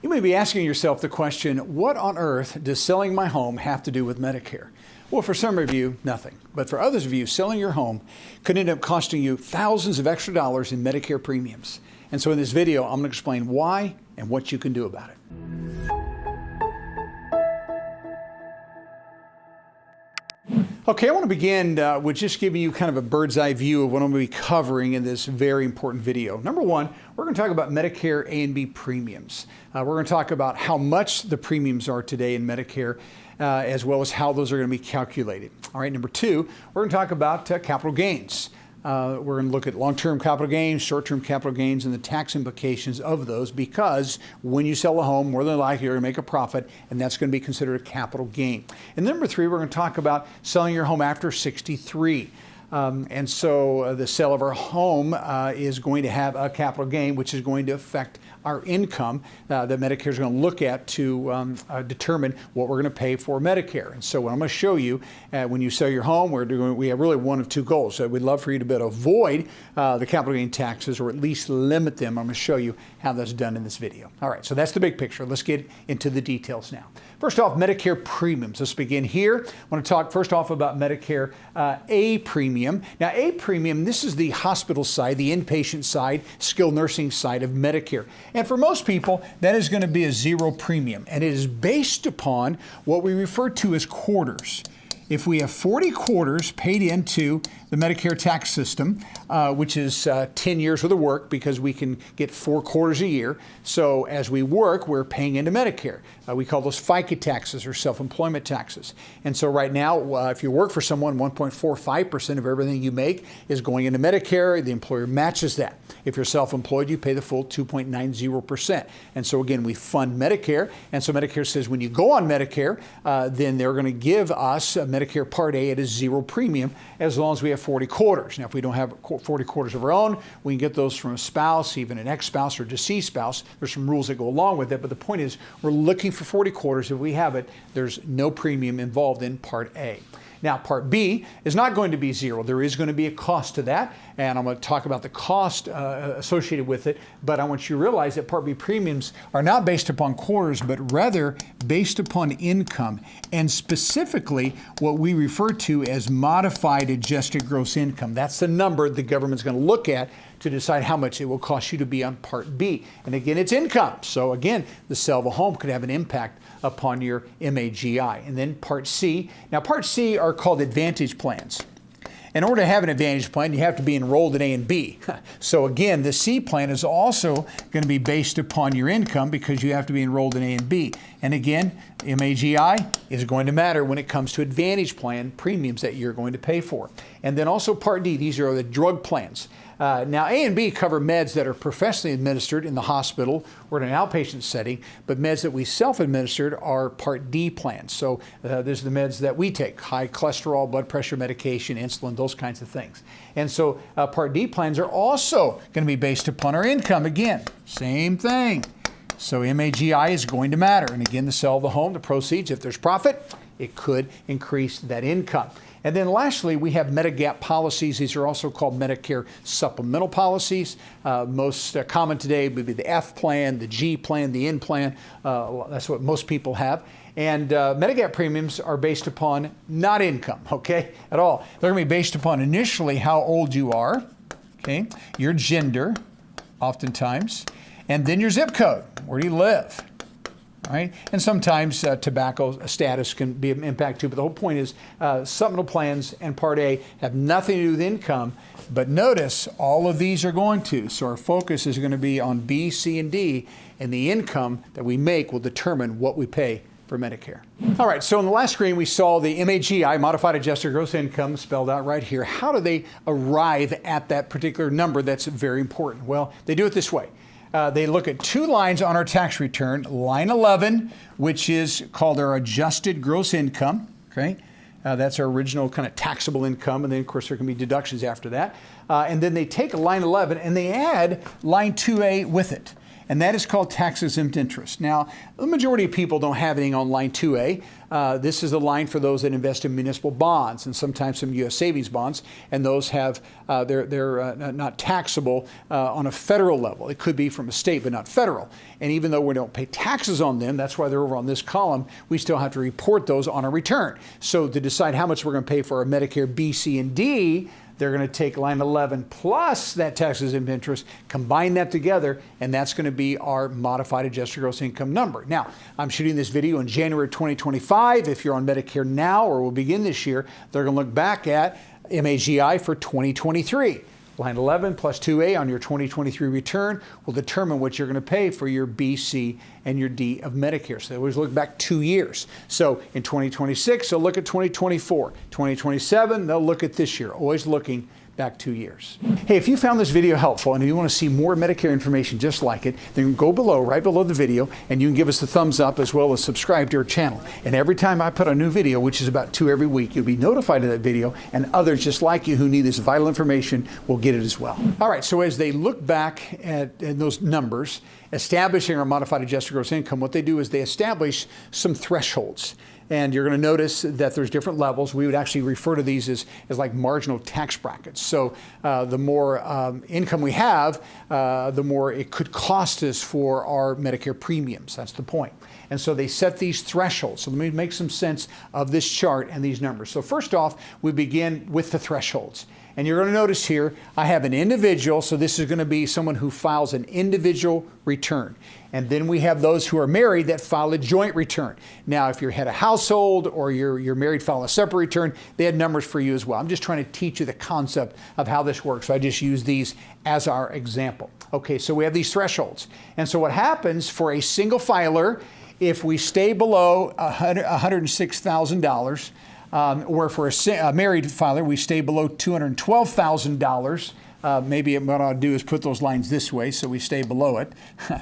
You may be asking yourself the question, what on earth does selling my home have to do with Medicare? Well, for some of you, nothing. But for others of you, selling your home could end up costing you thousands of extra dollars in Medicare premiums. And so in this video, I'm going to explain why and what you can do about it. Okay, I want to begin with just giving you kind of a bird's eye view of what I'm going to be covering in this very important video. Number one, we're going to talk about Medicare A and B premiums. We're going to talk about how much the premiums are today in Medicare, as well as how those are going to be calculated. All right, number two, we're going to talk about capital gains. We're going to look at long-term capital gains, short-term capital gains, and the tax implications of those, because when you sell a home, more than likely you're going to make a profit, and that's going to be considered a capital gain. And number three, we're going to talk about selling your home after 63. And so the sale of our home is going to have a capital gain, which is going to affect our income that Medicare is going to look at to determine what we're going to pay for Medicare. And so what I'm going to show you, when you sell your home, we have really one of two goals. So we'd love for you to be able to avoid the capital gain taxes, or at least limit them. I'm going to show you how that's done in this video. All right, so that's the big picture. Let's get into the details now. First off, Medicare premiums. Let's begin here. I want to talk first off about Medicare A premium. Now, A premium, this is the hospital side, the inpatient side, skilled nursing side of Medicare. And for most people, that is going to be a zero premium. And it is based upon what we refer to as quarters. If we have 40 quarters paid into the Medicare tax system, which is 10 years worth of work, because we can get 4 quarters a year. So as we work, we're paying into Medicare. We call those FICA taxes, or self-employment taxes. And so right now, if you work for someone, 1.45% of everything you make is going into Medicare. The employer matches that. If you're self-employed, you pay the full 2.90%. And so again, we fund Medicare. And so Medicare says when you go on Medicare, then they're going to give us Medicare Part A at a zero premium, as long as we have 40 quarters. Now, if we don't have 40 quarters of our own, we can get those from a spouse, even an ex-spouse or deceased spouse. There's some rules that go along with it, but the point is we're looking for 40 quarters. If we have it, there's no premium involved in Part A. Now, Part B is not going to be zero. There is going to be a cost to that, and I'm going to talk about the cost associated with it, but I want you to realize that Part B premiums are not based upon quarters, but rather based upon income, and specifically what we refer to as modified adjusted gross income. That's the number the government's going to look at to decide how much it will cost you to be on Part B. And again, it's income. So again, the sale of a home could have an impact upon your MAGI. And then Part C. Now, Part C are called Advantage plans. In order to have an Advantage plan, you have to be enrolled in A and B. So again, the C plan is also going to be based upon your income, because you have to be enrolled in A and B. And again, MAGI is going to matter when it comes to Advantage plan premiums that you're going to pay for. And then also Part D, these are the drug plans. Now, A and B cover meds that are professionally administered in the hospital or in an outpatient setting, but meds that we self-administered are Part D plans. So there's the meds that we take: high cholesterol, blood pressure medication, insulin, those kinds of things. And so Part D plans are also going to be based upon our income. Again, same thing. So MAGI is going to matter. And again, the sale of the home, the proceeds, if there's profit, it could increase that income. And then lastly, we have Medigap policies. These are also called Medicare supplemental policies. Most common today would be the F plan, the G plan, the N plan. That's what most people have. And Medigap premiums are based upon not income, okay, at all. They're going to be based upon initially how old you are, okay, your gender, oftentimes, and then your zip code. Where do you live? Right? And sometimes tobacco status can be an impact too, but the whole point is supplemental plans and Part A have nothing to do with income, but notice all of these are going to. So our focus is going to be on B, C, and D, and the income that we make will determine what we pay for Medicare. All right, so on the last screen we saw the MAGI, modified adjusted gross income, spelled out right here. How do they arrive at that particular number that's very important? Well, they do it this way. They look at 2 lines on our tax return. Line 11, which is called our adjusted gross income, okay? That's our original kind of taxable income, and then of course there can be deductions after that. And then they take line 11 and they add line 2A with it. and that is called tax-exempt interest. Now, the majority of people don't have anything on line 2A. This is the line for those that invest in municipal bonds and sometimes some U.S. savings bonds, and those have they're not taxable on a federal level. It could be from a state, but not federal. And even though we don't pay taxes on them, that's why they're over on this column, we still have to report those on a return. So to decide how much we're going to pay for our Medicare B, C, and D, they're going to take line 11 plus that tax-exempt interest, combine that together, and that's going to be our modified adjusted gross income number. Now, I'm shooting this video in January 2025. If you're on Medicare now or will begin this year, they're going to look back at MAGI for 2023. Line 11 plus 2A on your 2023 return will determine what you're going to pay for your B, C, and your D of Medicare. So they always look back 2 years. So in 2026, they'll look at 2024. 2027, they'll look at this year, always looking back 2 years. Hey, if you found this video helpful and you want to see more Medicare information just like it, then go below, right below the video, and you can give us the thumbs up as well as subscribe to our channel. And every time I put a new video, which is about 2 every week, you'll be notified of that video, and others just like you who need this vital information will get it as well. All right, so as they look back at those numbers, establishing our modified adjusted gross income, what they do is they establish some thresholds. And you're going to notice that there's different levels. We would actually refer to these as like marginal tax brackets. So the more income we have, the more it could cost us for our Medicare premiums. That's the point. And so they set these thresholds. So let me make some sense of this chart and these numbers. So first off, we begin with the thresholds. And you're going to notice here, I have an individual, so this is going to be someone who files an individual return. And then we have those who are married that file a joint return. Now, if you're head of household or you're married, file a separate return, they had numbers for you as well. I'm just trying to teach you the concept of how this works. So I just use these as our example. Okay, so we have these thresholds. And so what happens for a single filer, if we stay below $106,000, or for a married filer, we stay below $212,000. Maybe what I'll do is put those lines this way so we stay below it,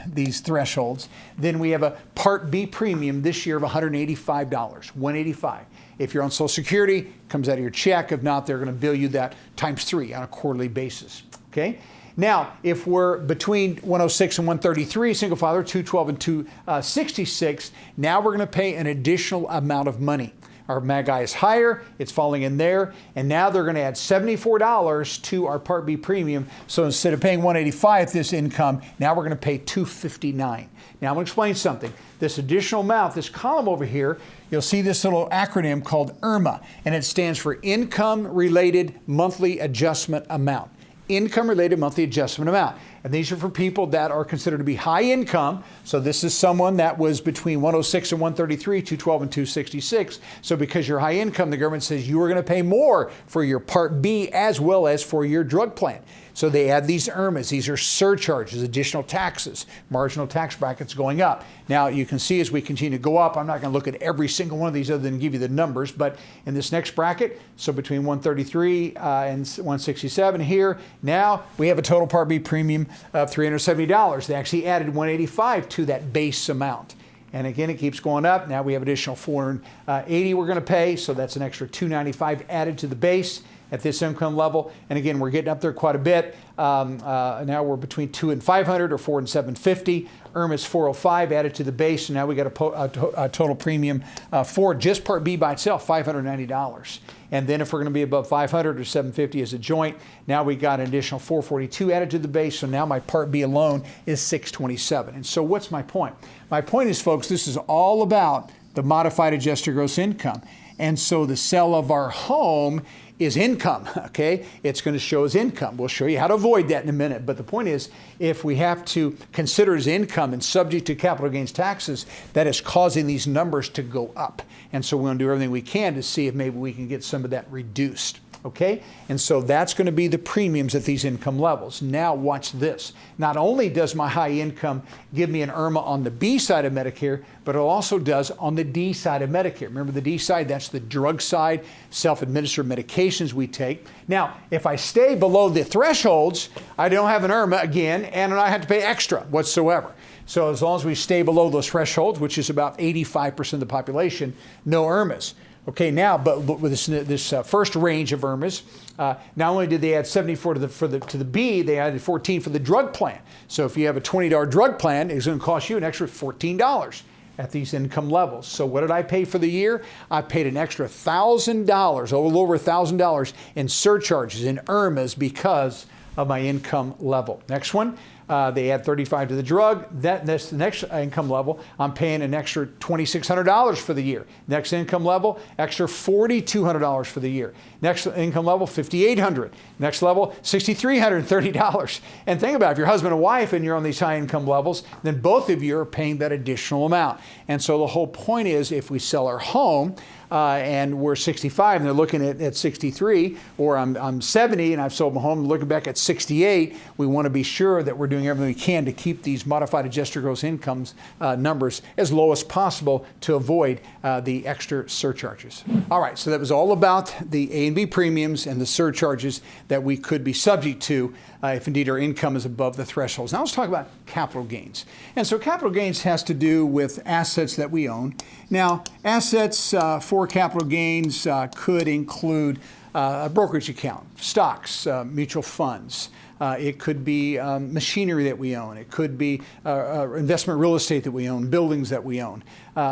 these thresholds. Then we have a Part B premium this year of $185, $185. If you're on Social Security, it comes out of your check. If not, they're going to bill you that times 3 on a quarterly basis. Okay? Now, if we're between 106 and 133, single filer, 212 and 266, now we're going to pay an additional amount of money. Our MAGI is higher, it's falling in there, and now they're going to add $74 to our Part B premium. So instead of paying $185 this income, now we're going to pay $259. Now I'm going to explain something. This additional amount, this column over here, you'll see this little acronym called IRMA, and it stands for Income Related Monthly Adjustment Amount. Income Related Monthly Adjustment Amount. And these are for people that are considered to be high income. So this is someone that was between 106 and 133, 212 and 266. So because you're high income, the government says you are going to pay more for your Part B as well as for your drug plan. So they add these IRMAs. These are surcharges, additional taxes, marginal tax brackets going up. Now you can see as we continue to go up, I'm not going to look at every single one of these other than give you the numbers, but in this next bracket, so between 133 and 167 here, now we have a total Part B premium of $370. They actually added $185 to that base amount. And again, it keeps going up. Now we have additional $480 we're going to pay, so that's an extra $295 added to the base at this income level. And again, we're getting up there quite a bit. Now we're between $200 and $500 or $400 and $750. IRMA is $405 added to the base, and now we got a total premium for just Part B by itself, $590. And then if we're going to be above $500 or $750 as a joint, now we got an additional $442 added to the base. So now my Part B alone is $627. And so what's my point? My point is, folks, this is all about the modified adjusted gross income. And so the sale of our home is income, okay? It's going to show as income. We'll show you how to avoid that in a minute. But the point is, if we have to consider as income and subject to capital gains taxes, that is causing these numbers to go up. And so we're going to do everything we can to see if maybe we can get some of that reduced. Okay? And so that's going to be the premiums at these income levels. Now watch this. Not only does my high income give me an IRMA on the B side of Medicare, but it also does on the D side of Medicare. Remember the D side, that's the drug side, self-administered medications we take. Now, if I stay below the thresholds, I don't have an IRMA again, and I have to pay extra whatsoever. So as long as we stay below those thresholds, which is about 85% of the population, no IRMAs. Okay, now, but with this first range of IRMAs, not only did they add 74 to the B, they added 14 for the drug plan. So if you have a $20 drug plan, it's going to cost you an extra $14 at these income levels. So what did I pay for the year? I paid an extra $1,000, a little over $1,000 in surcharges, in IRMAs, because of my income level. Next one, they add 35 to the drug. That's the next income level. I'm paying an extra $2,600 for the year. Next income level, extra $4,200 for the year. Next income level, $5,800. Next level, $6,330. And think about it, if you're husband and wife and you're on these high income levels, then both of you are paying that additional amount. And so the whole point is, if we sell our home, and we're 65 and they're looking at 63, or I'm 70 and I've sold my home and looking back at 68, we want to be sure that we're doing everything we can to keep these modified adjusted gross incomes numbers as low as possible to avoid the extra surcharges. All right, so that was all about the A and B premiums and the surcharges that we could be subject to if indeed our income is above the thresholds. Now let's talk about capital gains. And so capital gains has to do with assets that we own. Now, assets for capital gains could include a brokerage account, stocks, mutual funds. It could be machinery that we own. It could be investment real estate that we own, buildings that we own.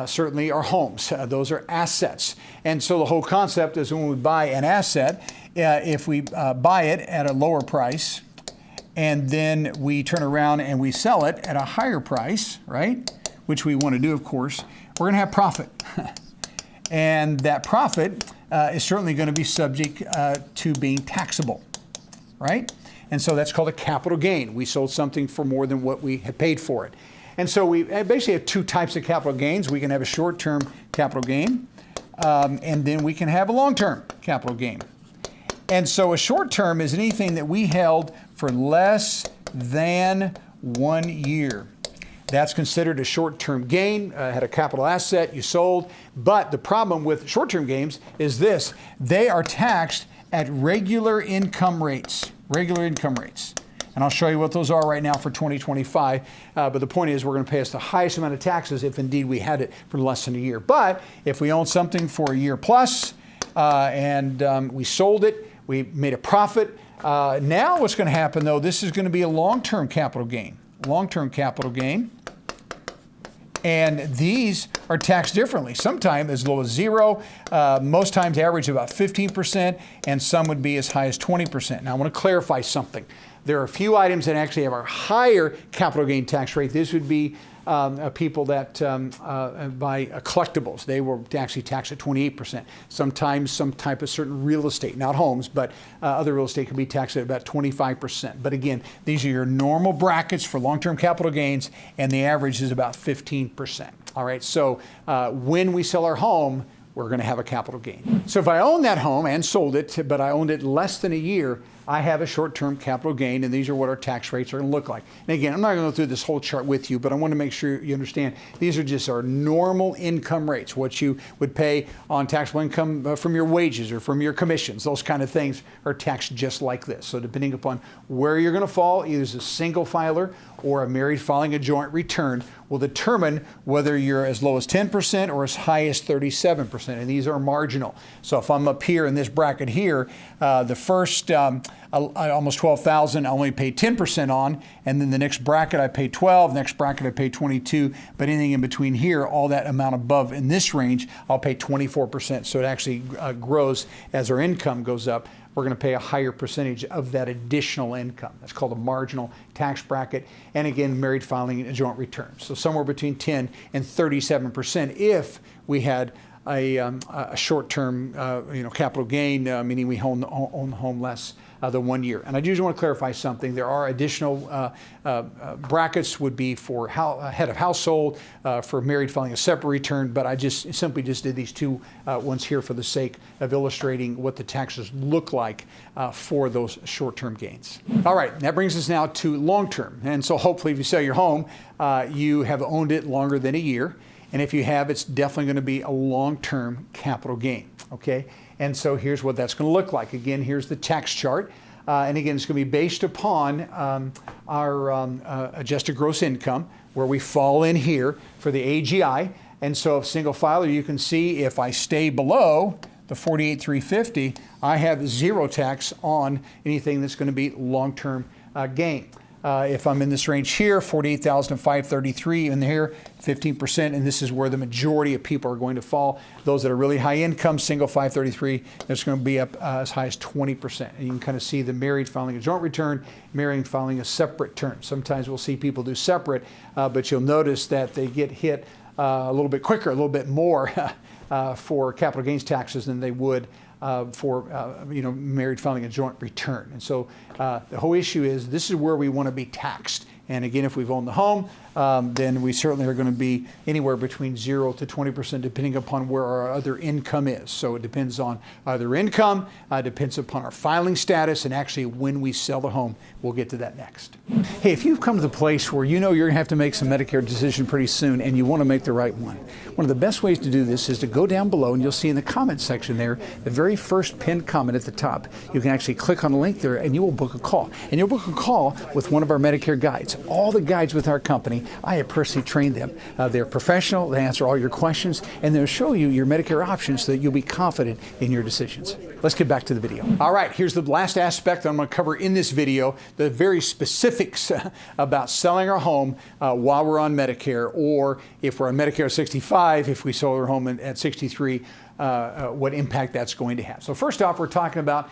Certainly our homes. Those are assets. And so the whole concept is, when we buy an asset, if we buy it at a lower price, and then we turn around and we sell it at a higher price, right? Which we want to do, of course, we're going to have profit. And that profit is certainly going to be subject to being taxable, right? And so that's called a capital gain. We sold something for more than what we had paid for it. And so we basically have two types of capital gains. We can have a short-term capital gain, and then we can have a long-term capital gain. And so a short-term is anything that we held for less than 1 year. That's considered a short-term gain. Had a capital asset you sold. But the problem with short-term gains is this: they are taxed at regular income rates. Regular income rates. And I'll show you what those are right now for 2025. But the point is, we're going to pay us the highest amount of taxes if indeed we had it for less than a year. But if we own something for a year plus and we sold it, we made a profit. Now what's going to happen, though, this is going to be a long-term capital gain. Long-term capital gain. And these are taxed differently. Sometimes as low as 0, most times average about 15%, and some would be as high as 20%. Now I want to clarify something. There are a few items that actually have a higher capital gain tax rate. This would be people that buy collectibles. They were actually taxed at 28%. Sometimes some type of certain real estate, not homes, but other real estate can be taxed at about 25%. But again, these are your normal brackets for long-term capital gains, and the average is about 15%. All right, so when we sell our home, we're going to have a capital gain. So if I own that home and sold it, but I owned it less than a year, I have a short-term capital gain, and these are what our tax rates are going to look like. And again, I'm not going to go through this whole chart with you, but I want to make sure you understand these are just our normal income rates, what you would pay on taxable income from your wages or from your commissions. Those kind of things are taxed just like this. So depending upon where you're going to fall, either as a single filer or a married filing a joint return, will determine whether you're as low as 10% or as high as 37%. And these are marginal. So if I'm up here in this bracket here, the first almost $12,000 I only pay 10% on, and then the next bracket I pay 12, next bracket I pay 22, but anything in between here, all that amount above in this range, I'll pay 24%. So it actually grows as our income goes up. We're going to pay a higher percentage of that additional income. That's called a marginal tax bracket. And again, married filing a joint return. So somewhere between 10 and 37% if we had a short-term capital gain, meaning we own the home less than 1 year. And I do want to clarify something. There are additional brackets would be for head of household, for married filing a separate return, but I simply did these two ones here for the sake of illustrating what the taxes look like for those short-term gains. All right, that brings us now to long-term. And so hopefully if you sell your home, you have owned it longer than a year. And if you have, it's definitely going to be a long-term capital gain, okay? And so here's what that's going to look like. Again, here's the tax chart. And again, it's going to be based upon our adjusted gross income, where we fall in here for the AGI. And so if single filer, you can see if I stay below the 48,350, I have zero tax on anything that's going to be long-term gain. If I'm in this range here, 48,533 in here, 15%, and this is where the majority of people are going to fall. Those that are really high income, single 533, that's going to be up as high as 20%. And you can kind of see the married filing a joint return, married filing a separate return. Sometimes we'll see people do separate, but you'll notice that they get hit a little bit quicker, a little bit more for capital gains taxes than they would for married filing a joint return. And so the whole issue is this is where we want to be taxed. And again, if we've owned the home, then we certainly are going to be anywhere between 0 to 20% depending upon where our other income is. So it depends on other income, depends upon our filing status, and actually when we sell the home. We'll get to that next. Hey, if you've come to the place where you know you're going to have to make some Medicare decision pretty soon and you want to make the right one of the best ways to do this is to go down below, and you'll see in the comment section there, the very first pinned comment at the top. You can actually click on the link there and you will book a call. And you'll book a call with one of our Medicare guides. All the guides with our company, I have personally trained them. They're professional, they answer all your questions, and they'll show you your Medicare options so that you'll be confident in your decisions. Let's get back to the video. All right, here's the last aspect that I'm going to cover in this video, the very specifics about selling our home while we're on Medicare, or if we're on Medicare 65, if we sold our home at 63, what impact that's going to have. So first off, we're talking about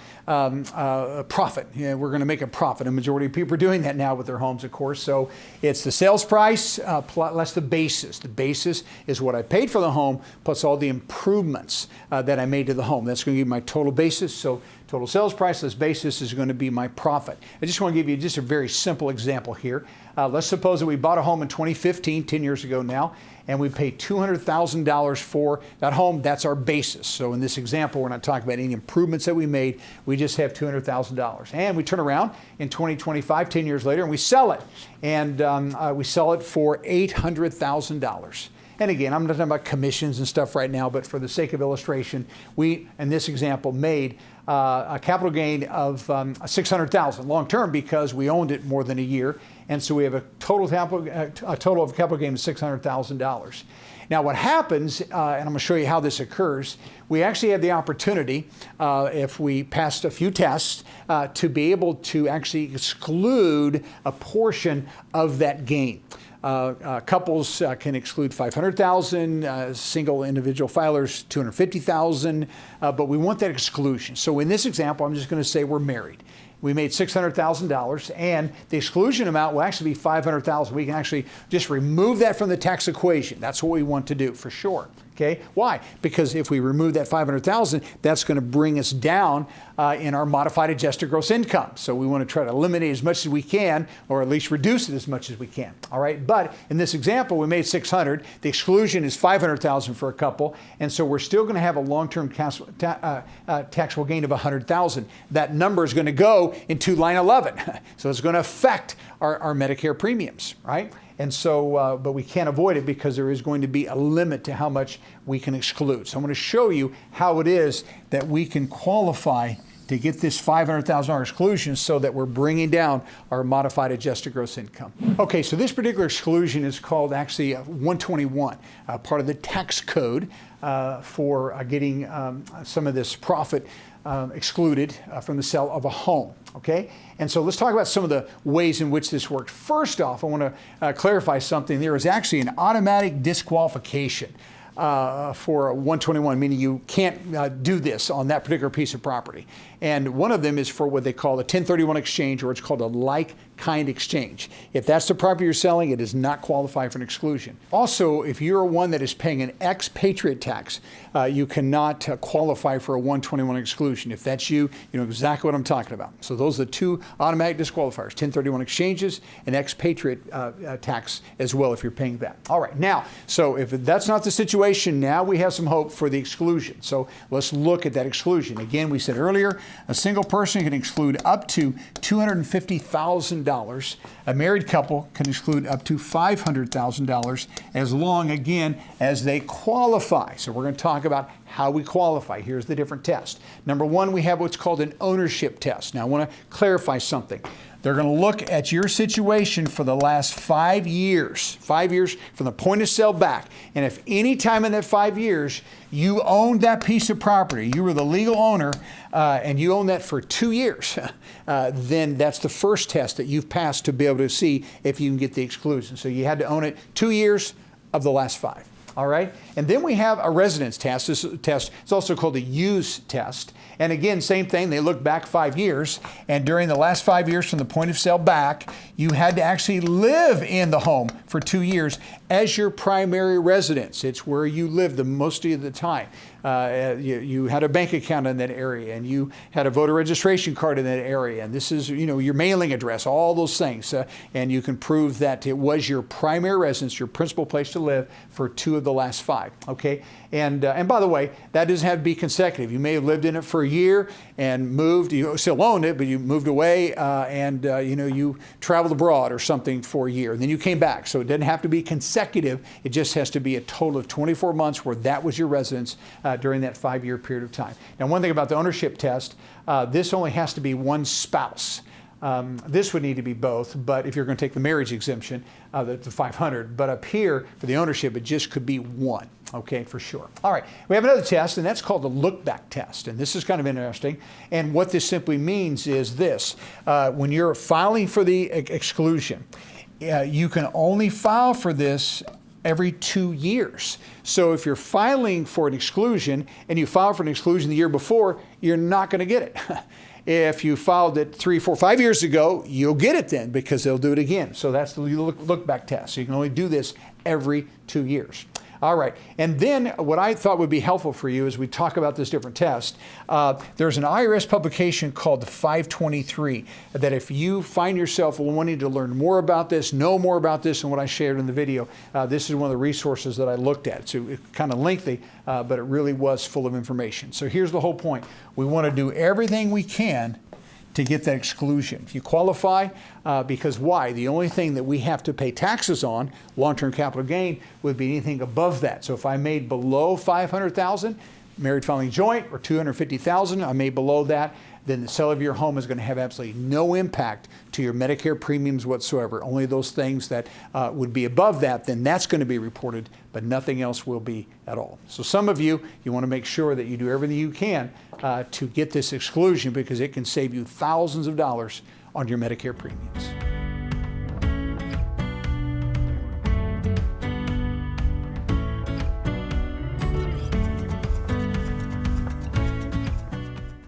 profit. We're going to make a profit. A majority of people are doing that now with their homes, of course. So it's the sales price less the basis. The basis is what I paid for the home plus all the improvements that I made to the home. That's going to give me my total basis. So total sales price less basis is going to be my profit. I just want to give you just a very simple example here. Let's suppose that we bought a home in 2015, 10 years ago now, and we paid $200,000 for that home. That's our basis. So in this example, we're not talking about any improvements that we made. We just have $200,000. And we turn around in 2025, 10 years later, and we sell it. And we sell it for $800,000. And again, I'm not talking about commissions and stuff right now, but for the sake of illustration, we, in this example, made a capital gain of $600,000 long term because we owned it more than a year. And so we have a total of capital gain of $600,000. Now what happens, and I'm going to show you how this occurs, we actually have the opportunity, if we passed a few tests, to be able to actually exclude a portion of that gain. Couples can exclude $500,000, single individual filers $250,000, but we want that exclusion. So in this example, I'm just going to say we're married. We made $600,000, and the exclusion amount will actually be $500,000. We can actually just remove that from the tax equation. That's what we want to do for sure. Okay, why? Because if we remove that $500,000, that's going to bring us down in our modified adjusted gross income. So we want to try to eliminate as much as we can, or at least reduce it as much as we can. All right, but in this example, we made $600,000. The exclusion is $500,000 for a couple, and so we're still going to have a long-term taxable gain of $100,000. That number is going to go into line 11, so it's going to affect our Medicare premiums, right? And so, but we can't avoid it because there is going to be a limit to how much we can exclude. So I'm going to show you how it is that we can qualify to get this $500,000 exclusion so that we're bringing down our modified adjusted gross income. Okay, so this particular exclusion is called actually 121, part of the tax code for getting some of this profit excluded from the sale of a home. Okay, and so let's talk about some of the ways in which this works. First off, I want to clarify something. There is actually an automatic disqualification for 121, meaning you can't do this on that particular piece of property. And one of them is for what they call a 1031 exchange, or it's called a like-kind exchange. If that's the property you're selling, it does not qualify for an exclusion. Also, if you're one that is paying an expatriate tax, you cannot qualify for a 121 exclusion. If that's you, you know exactly what I'm talking about. So those are the two automatic disqualifiers, 1031 exchanges and expatriate tax as well if you're paying that. All right, now, so if that's not the situation, now we have some hope for the exclusion. So let's look at that exclusion. Again, we said earlier, a single person can exclude up to $250,000. A married couple can exclude up to $500,000 as long, again, as they qualify. So we're going to talk about how we qualify. Here's the different tests. Number one, we have what's called an ownership test. Now, I want to clarify something. They're going to look at your situation for the last 5 years, 5 years from the point of sale back. And if any time in that 5 years you owned that piece of property, you were the legal owner, and you owned that for 2 years, then that's the first test that you've passed to be able to see if you can get the exclusion. So you had to own it 2 years of the last 5. All right, and then we have a residence test. This test is also called a use test. And again, same thing, they look back 5 years, and during the last 5 years from the point of sale back, you had to actually live in the home for 2 years as your primary residence. It's where you lived the most of the time. You had a bank account in that area, and you had a voter registration card in that area, and this is, your mailing address, all those things, and you can prove that it was your primary residence, your principal place to live for 2 of the last 5. Okay, and by the way, that doesn't have to be consecutive. You may have lived in it for a year and moved. You still owned it, but you moved away, and you traveled abroad or something for a year, and then you came back. So it doesn't have to be consecutive. It just has to be a total of 24 months where that was your residence during that 5-year period of time. Now, one thing about the ownership test, this only has to be one spouse. This would need to be both, but if you're going to take the marriage exemption, the 500, but up here for the ownership, it just could be one, okay, for sure. All right, we have another test, and that's called the look-back test, and this is kind of interesting, and what this simply means is this. When you're filing for the exclusion, you can only file for this every 2 years. So if you're filing for an exclusion and you file for an exclusion the year before, you're not going to get it. If you filed it 3, 4, 5 years ago, you'll get it then because they'll do it again. So that's the look-back test. So you can only do this every 2 years. All right, and then what I thought would be helpful for you as we talk about this different test, there's an IRS publication called the 523 that if you find yourself wanting to learn more about this, know more about this than what I shared in the video, this is one of the resources that I looked at. So it's kind of lengthy, but it really was full of information. So here's the whole point. We want to do everything we can to get that exclusion. If you qualify, because why? The only thing that we have to pay taxes on, long-term capital gain, would be anything above that. So if I made below $500,000, married filing joint, or $250,000, I made below that, then the sale of your home is going to have absolutely no impact to your Medicare premiums whatsoever. Only those things that would be above that, then that's going to be reported, but nothing else will be at all. So some of you want to make sure that you do everything you can to get this exclusion because it can save you thousands of dollars on your Medicare premiums.